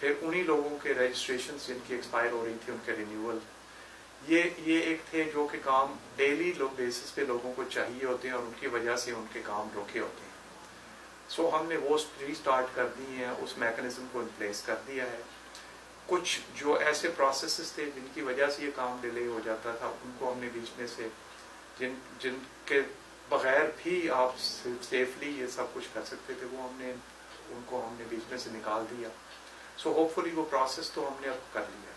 پھر انہی لوگوں کے رجسٹریشن جن کی ایکسپائر ہو رہی تھی ان کے رینیول. یہ ایک تھے جو کہ کام ڈیلی بیسس پہ لوگوں کو چاہیے ہوتے ہیں اور ان کی وجہ سے ان کے کام روکے ہوتے ہیں. سو ہم نے وہ ری اسٹارٹ کر دی ہیں, اس میکنزم کو ان پلیس کر دیا ہے. کچھ جو ایسے پروسیسز تھے جن کی وجہ سے یہ کام ڈیلے ہو جاتا تھا ان کو ہم نے بیچ میں سے جن کے بغیر بھی آپ سیفلی یہ سب کچھ کر سکتے تھے وہ ان کو ہم نے بیچ میں سے نکال دیا. سو ہوپ فلی وہ پروسیس تو ہم نے اب کر لیا.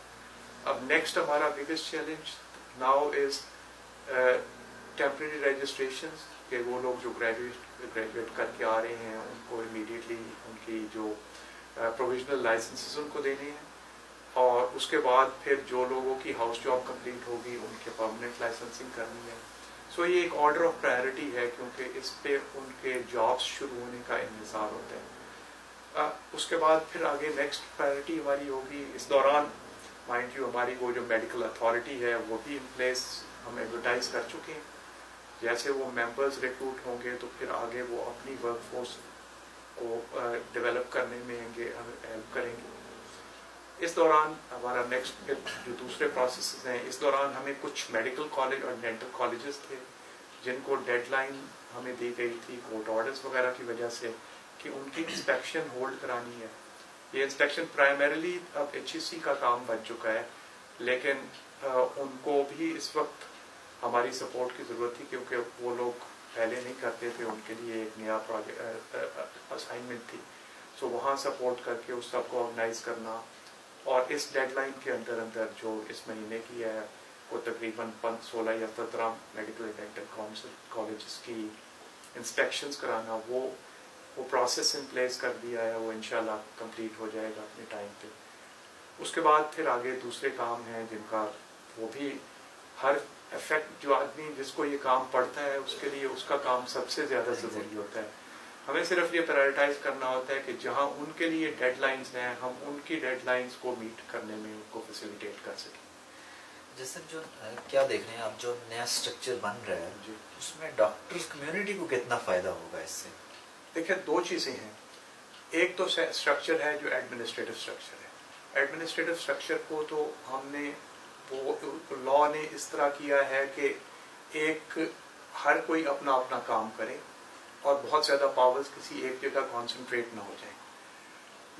اب نیکسٹ ہمارا biggest challenge now is temporary registrations, کہ وہ لوگ جو گریجویٹ کر کے آ رہے ہیں ان کو امیڈیٹلی ان کی جو پروویژنل لائسنسز ان کو دینے ہیں, اور اس کے بعد پھر جو لوگوں کی ہاؤس جاب کمپلیٹ ہوگی ان کے پرماننٹ لائسنسنگ کرنی ہے. سو یہ ایک آرڈر آف پرائرٹی ہے کیونکہ اس پہ ان کے جابس شروع ہونے کا انتظار ہوتا ہے. اس کے بعد پھر آگے نیکسٹ پرائرٹی ہماری ہوگی. اس دوران مائنڈ یو ہماری وہ جو میڈیکل اتھارٹی ہے وہ بھی ان پلیس ہم ایڈورٹائز کر چکے ہیں. جیسے وہ ممبرز ریکروٹ ہوں گے تو پھر آگے وہ اپنی ورک فورس کو ڈیولپ کرنے میں ہیلپ کریں گے. اس دوران ہمارا نیکسٹ جو دوسرے پروسیسز ہیں, اس دوران ہمیں کچھ میڈیکل کالج اور ڈینٹل کالجز تھے جن کو ڈیڈ لائن ہمیں دی گئی تھی کورٹ آرڈرز وغیرہ کی وجہ سے کہ ان کی انسپیکشن ہولڈ کرانی ہے. یہ انسپیکشن پرائمریلی اب HEC کا کام بن چکا ہے, لیکن ان کو بھی اس وقت ہماری سپورٹ کی ضرورت تھی کیونکہ وہ لوگ پہلے نہیں کرتے تھے, ان کے لیے ایک نیا پروجیکٹ اسائنمنٹ تھی. سو وہاں سپورٹ کر کے اس سب کو آرگنائز کرنا, اور اس ڈیڈ لائن کے اندر جو اس مہینے کی ہے وہ تقریباً 16 یا 17 میڈیکل اینڈ ڈینٹل کالجز کی انسپیکشنز کرانا, وہ پروسیس ان پلیس کر دیا ہے. وہ انشاءاللہ کمپلیٹ ہو جائے گا اپنے ٹائم پہ. اس کے بعد پھر آگے دوسرے کام ہیں جن کا وہ بھی ہر افیکٹ جو آدمی جس کو یہ کام پڑتا ہے اس کے لیے اس کا کام سب سے زیادہ ضروری ہوتا ہے. ہمیں صرف یہ پرائرٹائز کرنا ہوتا ہے کہ جہاں ان کے لیے ڈیڈ لائنز ہیں ہم ان کی ڈیڈ لائنز کو میٹ کرنے میں ان کو فیسیلیٹیٹ کر سکیں. جیسے جو کیا دیکھ رہے ہیں آپ جو نیا اسٹرکچر بن رہا ہے جی, اس میں ڈاکٹرز کمیونٹی کو کتنا فائدہ ہوگا اس سے؟ دیکھیں دو چیزیں ہیں. ایک تو اسٹرکچر ہے جو ایڈمنسٹریٹو اسٹرکچر ہے. ایڈمنسٹریٹو اسٹرکچر کو تو ہم نے وہ لا نے اس طرح کیا ہے کہ ایک ہر کوئی اپنا اپنا کام کرے اور بہت زیادہ پاورز کسی ایک جگہ کانسنٹریٹ نہ ہو جائیں.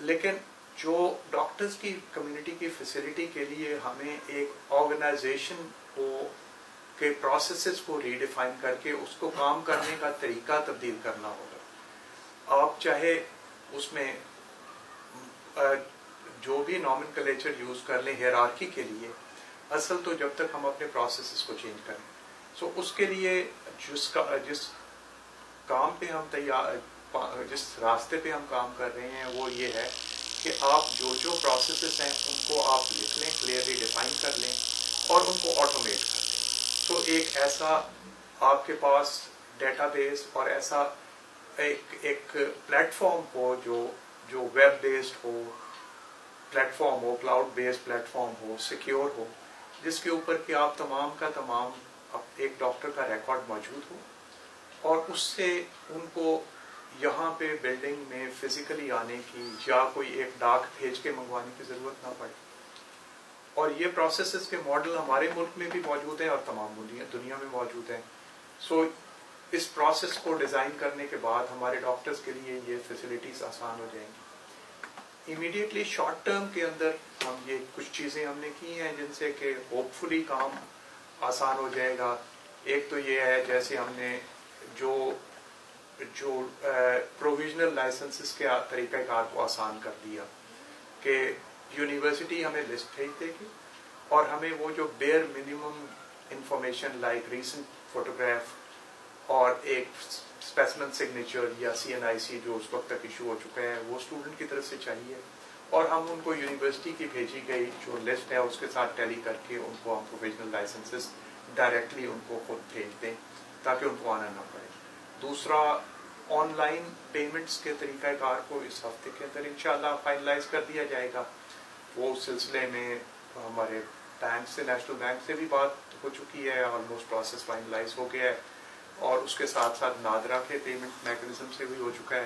لیکن جو ڈاکٹرز کی کمیونٹی کی فیسلٹی کے لیے ہمیں ایک آرگنائزیشن کو کے پروسیسز کو ریڈیفائن کر کے اس کو کام کرنے کا طریقہ تبدیل کرنا ہوگا. آپ چاہے اس میں جو بھی نومنکلیچر یوز کر لیں ہیرارکی کے لیے, اصل تو جب تک ہم اپنے پروسیسز کو چینج کریں. سو اس کے لیے جس کام پہ ہم جس راستے پہ ہم کام کر رہے ہیں وہ یہ ہے کہ آپ جو پروسیسز ہیں ان کو آپ لکھ لیں, کلیئرلی ڈیفائن کر لیں اور ان کو آٹومیٹ کر دیں. سو ایک ایسا آپ کے پاس ڈیٹا بیس اور ایسا ایک پلیٹ فارم ہو جو ویب بیسڈ ہو, پلیٹ فارم ہو, کلاؤڈ بیسڈ پلیٹ فارم ہو, سیکیور ہو, جس کے اوپر کہ آپ تمام کا تمام ایک ڈاکٹر کا ریکارڈ موجود ہو اور اس سے ان کو یہاں پہ بلڈنگ میں فزیکلی آنے کی یا کوئی ایک ڈاک بھیج کے منگوانے کی ضرورت نہ پڑے. اور یہ پروسیسز کے ماڈل ہمارے ملک میں بھی موجود ہیں اور تمام دنیا میں موجود ہیں. سو اس پروسیس کو ڈیزائن کرنے کے بعد ہمارے ڈاکٹرز کے لیے یہ فیسلٹیز آسان ہو جائیں گی. امیڈیٹلی شارٹ ٹرم کے اندر ہم یہ کچھ چیزیں ہم نے کی ہیں جن سے کہ ہوپ فلی کام آسان ہو جائے گا. ایک تو یہ ہے جیسے ہم نے جو پروویژنل لائسنسز کے طریقہ کار کو آسان کر دیا کہ یونیورسٹی ہمیں لسٹ بھیج دے گی اور ہمیں وہ جو bare minimum information like recent photograph اور ایک اسپیسمن سگنیچر یا CNIC جو اس وقت تک ایشو ہو چکا ہے وہ اسٹوڈنٹ کی طرف سے چاہیے, اور ہم ان کو یونیورسٹی کی بھیجی گئی جو لسٹ ہے اس کے ساتھ ٹیلی کر کے ان کو ہم پروویژنل لائسنسز ڈائریکٹلی ان کو خود بھیج دیں تاکہ ان کو آنا نہ پڑے. دوسرا, آن لائن پیمنٹس کے طریقہ کار کو اس ہفتے کے اندر انشاءاللہ فائنلائز کر دیا جائے گا. وہ سلسلے میں ہمارے بینک سے, نیشنل بینک سے بھی بات ہو چکی ہے, آلموسٹ پروسیس فائنلائز ہو گیا ہے, اور اس کے ساتھ ساتھ نادرا کے پیمنٹ میکنزم سے بھی ہو چکا ہے.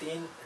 3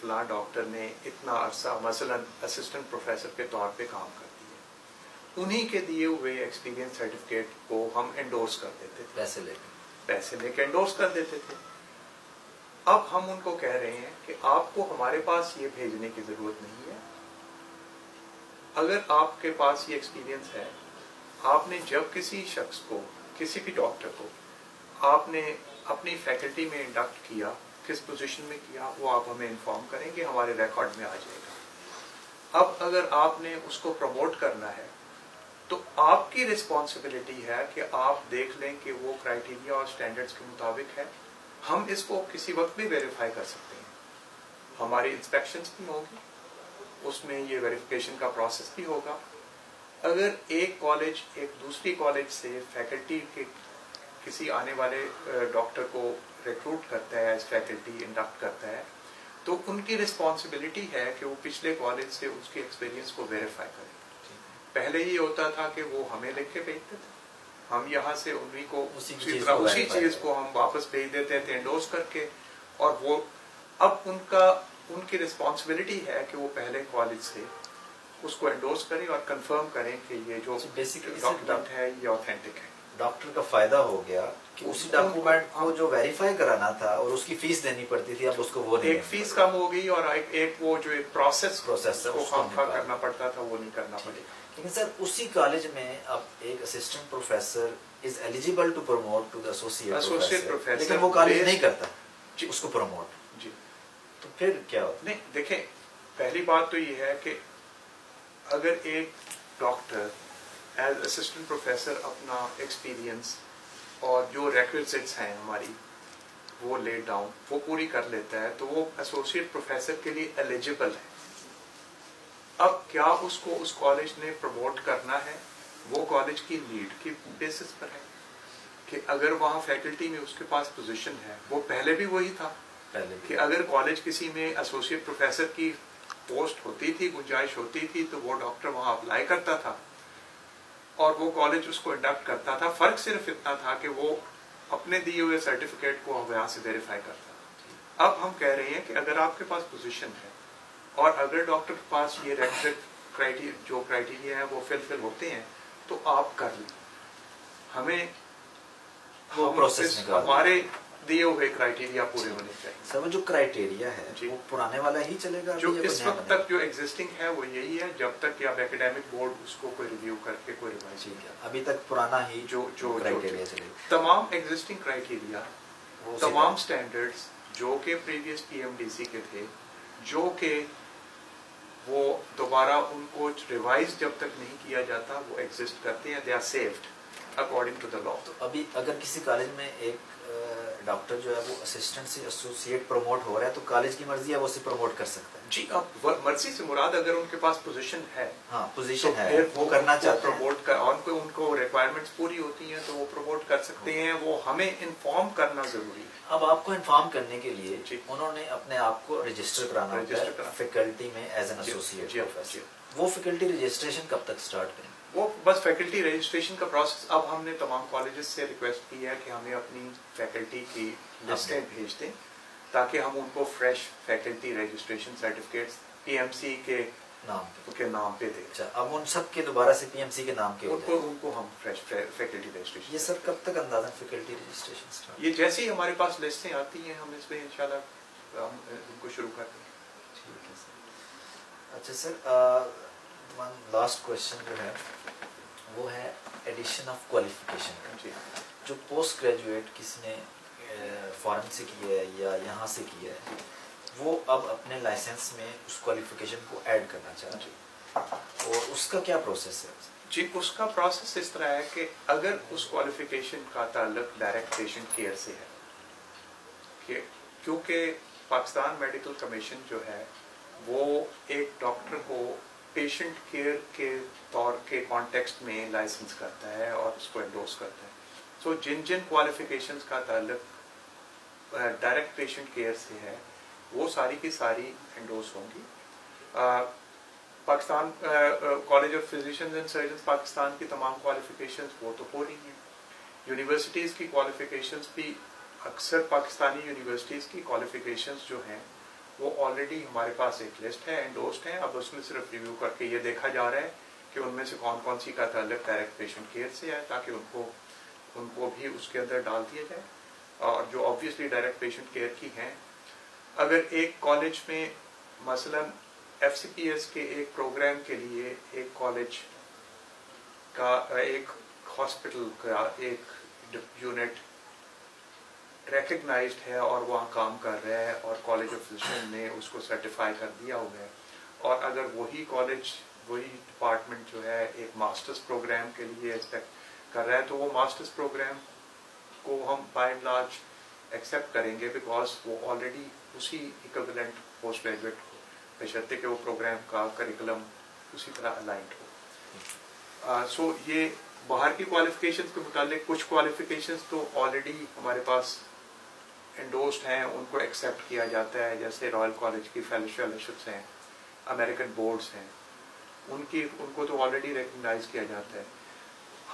فلاں ڈاکٹر نے اتنا عرصہ مثلا اسسٹنٹ پروفیسر کے طور پہ کام کر دیا، انہی کے دیے ہوئے ایکسپیرینس سرٹیفکیٹ کو ہم انڈورس کر دیتے تھے، پیسے لے کے انڈورس کر دیتے تھے۔ اب ہم ان کو کہہ رہے ہیں کہ آپ کو ہمارے پاس یہ بھیجنے کی ضرورت نہیں ہے، اگر آپ کے پاس یہ ایکسپیرینس ہے، آپ نے جب کسی شخص کو، کسی بھی ڈاکٹر کو آپ نے اپنی فیکلٹی میں انڈکٹ کیا، کس پوزیشن میں کیا، وہ آپ ہمیں انفارم کریں گے، ہمارے ریکارڈ میں آ جائے گا۔ اب اگر آپ نے اس کو پروموٹ کرنا ہے تو آپ کی رسپانسبلٹی ہے کہ آپ دیکھ لیں کہ وہ کرائیٹیریا اور سٹینڈرڈز کے مطابق ہے۔ ہم اس کو کسی وقت بھی ویریفائی کر سکتے ہیں، ہماری انسپیکشنز بھی ہوں گی، اس میں یہ ویریفیکیشن کا پروسیس بھی ہوگا۔ اگر ایک کالج ایک دوسری کالج سے فیکلٹی کے کسی آنے والے ڈاکٹر کو ریکروٹ کرتا ہے، ایز فیکلٹی انڈکٹ کرتا ہے، تو ان کی رسپانسبلٹی ہے کہ وہ پچھلے کالج سے اس کے ایکسپیرینس کو ویریفائی کریں۔ پہلے یہ ہوتا تھا کہ وہ ہمیں لکھ کے بھیجتے تھے، ہم یہاں سے انہی کو اسی چیز کو ہم واپس بھیج دیتے تھے انڈورس کر کے، اور وہ اب ان کی رسپانسبلٹی ہے کہ وہ پہلے کالج سے اس کو انڈورس کریں اور کنفرم کریں کہ یہ جو ڈاکومنٹ ہے یہ اوتھینٹک ہے۔ ڈاکٹر کا فائدہ ہو گیا کہ اسی ڈاکومنٹ کو جو ویریفائی کرانا تھا اور اس کی فیس دینی پڑتی تھی، اب اس کو وہ نہیں، ایک فیس کم ہو گئی اور ایک وہ جو پروسیس کو کرنا پڑتا تھا وہ نہیں کرنا پڑے گا۔ لیکن سر اسی کالج میں اب ایک assistant professor is eligible to promote to the associate professor, لیکن وہ کالج نہیں کرتا اس کو پروموٹ، جی تو پھر کیا ہوتا؟ نہیں دیکھیں، پہلی بات تو یہ ہے کہ اگر ایک ڈاکٹر ایز اسسٹنٹ پروفیسر اپنا ایکسپیرینس اور جو ریکویزٹس ہیں ہماری وہ لے ڈاؤن وہ پوری کر لیتا ہے تو وہ ایسوسیٹ پروفیسر کے لیے ایلیجیبل ہے۔ اب کیا اس کو اس کالج نے پروموٹ کرنا ہے، وہ کالج کی نیڈ کی بیسس پر ہے کہ اگر وہاں فیکلٹی میں اس کے پاس پوزیشن ہے، وہ پہلے بھی وہی تھا کہ اگر کالج کسی میں ایسوسیٹ پروفیسر کی پوسٹ ہوتی تھی، گنجائش ہوتی تھی، تو وہ ڈاکٹر وہاں اپلائی کرتا تھا اور وہ کالج اس کو انڈکٹ کرتا تھا۔ فرق صرف اتنا تھا کہ وہ اپنے دیے ہوئے سرٹیفکیٹ کو یہاں سے ویریفائی کرتا تھا۔ اب ہم کہہ رہے ہیں کہ اگر آپ کے پاس پوزیشن ہے اور اگر ڈاکٹر کے پاس یہ ریکوزٹ جو کرائیٹیریا ہے وہ فل ہوتے ہیں تو آپ کر لیں، ہمیں وہ پروسیس ہمارے دیے ہوئے کرائیٹیریا پورے ہونے چاہیے۔ سر وہ جو کرائیٹیریا ہے وہ پرانے والا ہی چلے گا؟ جو اس وقت تک جو ایگزسٹنگ ہے وہ یہی ہے، جب تک کہ اب ایکیڈیمک بورڈ اس کو کوئی ریویو کر کے کوئی ریوائز ٹھیک ہے، ابھی تک پرانا ہی جو کرائیٹیریا چلے گا۔ تمام ایگزسٹنگ کرائیٹیریا، تمام سٹینڈرڈز جو کہ previous P M D C کے تھے، جو کہ وہ دوبارہ ان کو ریوائز جب تک نہیں کیا جاتا وہ ایگزسٹ کرتے ہیں، they are saved according to the law. تو ابھی اگر کسی کالج میں ایک ڈاکٹر جو ہے وہ اسسٹنٹ سے ایسوسیٹ پروموٹ ہو رہا ہے تو کالج کی مرضی ہے وہ اسے پروموٹ کر سکتا ہے؟ جی، اب مرضی سے مراد اگر ان کے پاس پوزیشن ہے، ہاں پوزیشن ہے، وہ کرنا چاہتے ہیں، پروموٹ کر ان کو ریکوائرمنٹس پوری ہوتی ہیں تو وہ پروموٹ کر سکتے ہیں، وہ ہمیں انفارم کرنا ضروری ہے۔ اب آپ کو انفارم کرنے کے لیے انہوں نے اپنے آپ کو رجسٹر کرانا ہوتا ہے فیکلٹی میں ایز این ایسوسیٹ پروفیسر۔ وہ فیکلٹی رجسٹریشن کب تک سٹارٹ کریں؟ وہ بس فیکلٹی رجسٹریشن کا پروسیس، اب ہم نے تمام کالجز سے ریکویسٹ کی ہے کہ ہمیں اپنی فیکلٹی کی لسٹیں بھیج دیں تاکہ ہم ان کو fresh faculty registration certificates P M C کے نام پہ دیں۔ اچھا، اب ان سب کے دوبارہ سے پی ایم سی کے نام کے ان کو ہم فریش فیکلٹی رجسٹریشن۔ یہ سر کب تک اندازہ فیکلٹی رجسٹریشن؟ یہ جیسے ہی ہمارے پاس لسٹیں آتی ہیں ہم اس پہ انشاءاللہ ہم ان کو شروع کر دیں گے۔ ٹھیک ہے سر۔ اچھا سر، لاسٹ کوشچن جو ہے وہ ہے ایڈیشن آف کوالیفیکیشن کا۔ جی، جو پوسٹ گریجویٹ کسی نے فارن سے کی ہے یا یہاں سے کی ہے، وہ اب اپنے لائسنس میں اس کوالیفیکیشن کو ایڈ کرنا چاہتے ہیں، اور اس کا کیا پروسیس ہے؟ جی، اس کا پروسیس اس طرح ہے کہ اگر اس کوالیفیکیشن کا تعلق ڈائریکٹ پیشنٹ کیئر سے ہے، کہ کیونکہ پاکستان میڈیکل کمیشن جو ہے وہ ایک ڈاکٹر کو پیشنٹ کیئر کے طور کے کانٹیکسٹ میں لائسنس کرتا ہے اور اس کو انڈورس کرتا ہے۔ سو جن کوالیفیکیشنز کا تعلق ڈائریکٹ پیشنٹ کیئر سے ہے وہ ساری کی ساری انڈورس ہوں گی۔ Pakistan college of physicians and surgeons Pakistan کی تمام کوالیفیکیشنز وہ تو ہو رہی ہیں۔ یونیورسٹیز کی کوالیفیکیشنز بھی، اکثر پاکستانی یونیورسٹیز کی کوالیفیکیشنز جو ہیں وہ آلریڈی ہمارے پاس ایک لسٹ ہے انڈورسڈ ہیں. اب اس میں صرف ریویو کر کے یہ دیکھا جا رہا ہے کہ ان میں سے کون کون سی کا تعلق ڈائریکٹ پیشنٹ کیئر سے ہے تاکہ ان کو بھی اس کے اندر ڈال دیا جائے. اور جو آبویسلی ڈائریکٹ پیشنٹ کیئر کی ہیں, اگر ایک کالج میں مثلا ایف سی پی ایس کے ایک پروگرام کے لیے ایک کالج کا ایک ہاسپٹل کا ایک یونٹ ریکگنائزڈ ہے اور وہاں کام کر رہا ہے اور کالج آف فزیشن نے اس کو سرٹیفائی کر دیا ہوا ہے, اور اگر وہی کالج وہی ڈپارٹمنٹ جو ہے ایک ماسٹرز پروگرام کے لیے ایکسپیکٹ کر رہا ہے تو وہ ماسٹرز پروگرام کو ہم بائی اینڈ لارج ایکسیپٹ کریں گے بیکاز وہ آلریڈی اسی ایکویلنٹ پوسٹ گریجویٹ کو بشرطے کہ وہ پروگرام کا کریکولم اسی طرح الائنڈ ہو. سو یہ باہر کی کوالیفیکیشنز کے متعلق کچھ کوالیفیکیشنز تو آلریڈی ہمارے پاس انڈورسڈ ہیں, ان کو ایکسیپٹ کیا جاتا ہے, جیسے رائل کالج کی فیلوشپس ہیں, امریکن بورڈز ہیں, ان کو تو آلریڈی ریکگنائز کیا جاتا ہے.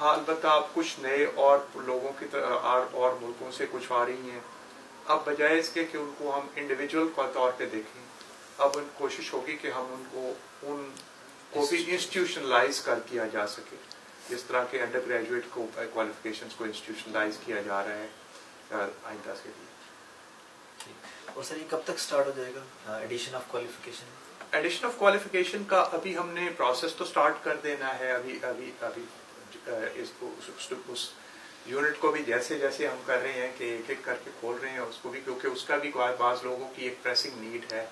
ہاں البتہ اب کچھ نئے اور لوگوں کی اور ملکوں سے کچھ آ رہی ہیں. اب بجائے اس کے کہ ان کو ہم انڈیویجول کے طور پہ دیکھیں, اب ان کوشش ہوگی کہ ہم ان کو بھی انسٹیٹیوشنلائز کر کیا جا سکے, جس طرح کے انڈر گریجویٹ کو کوالیفیکیشنز کو انسٹیٹیوشنلائز کیا جا رہا ہے آئندہ کے لیے. اور سر یہ کب تک سٹارٹ ہو جائے گا addition of qualification? Addition of qualification کا ابھی ہم نے پروسیس تو سٹارٹ کر دینا ہے. ابھی اس کو اس یونٹ کو بھی جیسے جیسے ہم کر رہے ہیں کہ ایک ایک کر کے کھول رہے ہیں اس کو بھی, کیونکہ اس کا بھی بعض لوگوں کی ایک پریسنگ نیڈ ہے.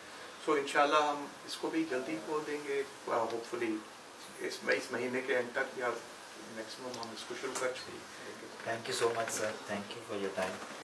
سو انشاءاللہ ہم اس کو بھی جلدی کھول دیں گے, ہوپ فلی اس مہینے کے اینڈ تک یا میکسیمم ہم اس کو شروع کر چکے. Thank you so much sir, thank you for your time.